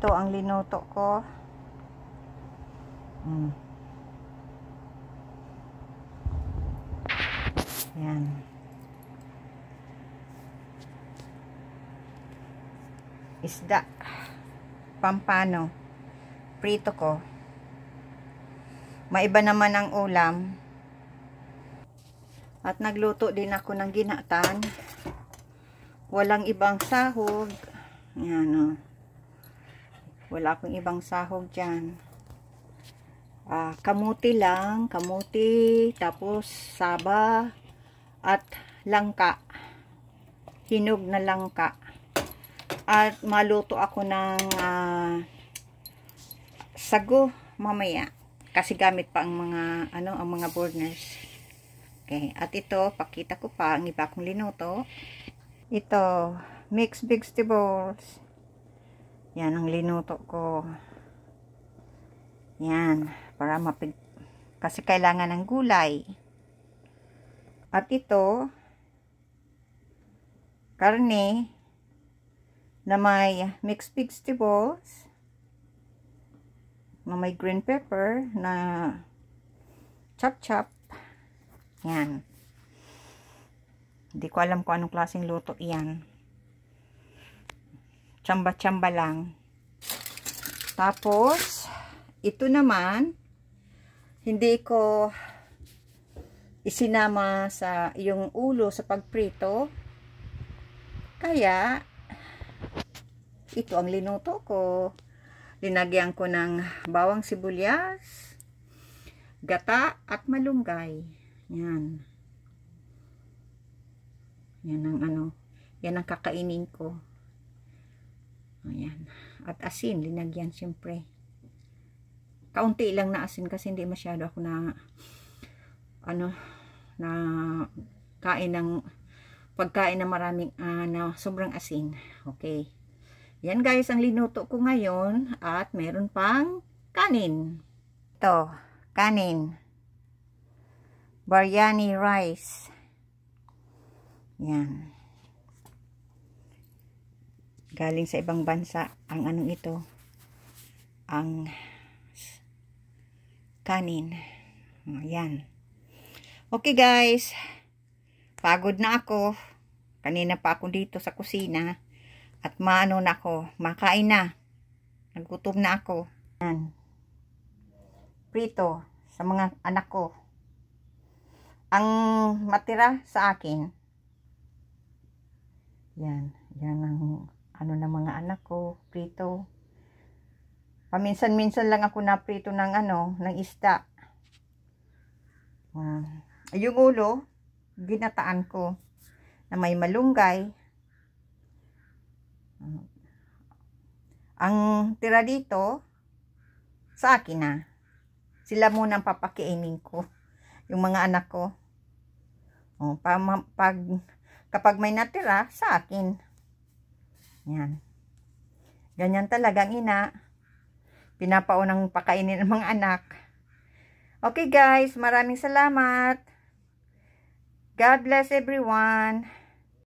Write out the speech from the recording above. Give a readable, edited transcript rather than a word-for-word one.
Ito ang linuto ko. Yan. Isda. Pampano. Prito ko. Maiba naman ang ulam. At nagluto din ako ng ginatan. Walang ibang sahog. Yan o. Wala akong ibang sahog dyan. Kamuti lang. Kamuti. Tapos saba. At langka. Hinog na langka. At maluto ako ng sago mamaya. Kasi gamit pa ang mga ang mga burners. Okay, at ito pakita ko pa ang iba kong linuto. Ito, mixed vegetables. Yan ang linuto ko. Yan, para kasi kailangan ng gulay. At ito, karne na may mixed vegetables, na may green pepper, na chop-chop. Yan. Hindi ko alam kung anong klaseng luto yan. Tsamba-tsamba lang. Tapos, ito naman, hindi ko isinama sa yung ulo sa pagprito. Kaya, ito ang linuto ko. Linagyan ko ng bawang sibuyas, gata at malunggay. Yan. Yan ang yan ang kakainin ko. Ayan. At asin, linagyan siyempre. Kaunti lang na asin kasi hindi masyado ako na na kain ng pagkain na maraming na sobrang asin. Okay. Yan guys ang linuto ko ngayon at meron pang kanin. Ito, kanin. Biryani rice. Yan. Galing sa ibang bansa ang anong ito. Ang kanin. Yan. Okay guys. Pagod na ako. Kanina pa ako dito sa kusina. At maano na ako. Makain na. Nagutom na ako. Yan. Prito sa mga anak ko. Ang matira sa akin. Yan. Yan ang ng mga anak ko. Prito. Paminsan-minsan lang ako na prito ng ng isda. Yung ulo, ginataan ko. Na may malunggay. Ang tira dito, sa akin na. Sila muna ang papakiinin ko. Yung mga anak ko. Kapag may natira, sa akin. Yan. Ganyan talagang ina. Pinapaunang pakainin ng mga anak. Okay guys, maraming salamat. God bless everyone.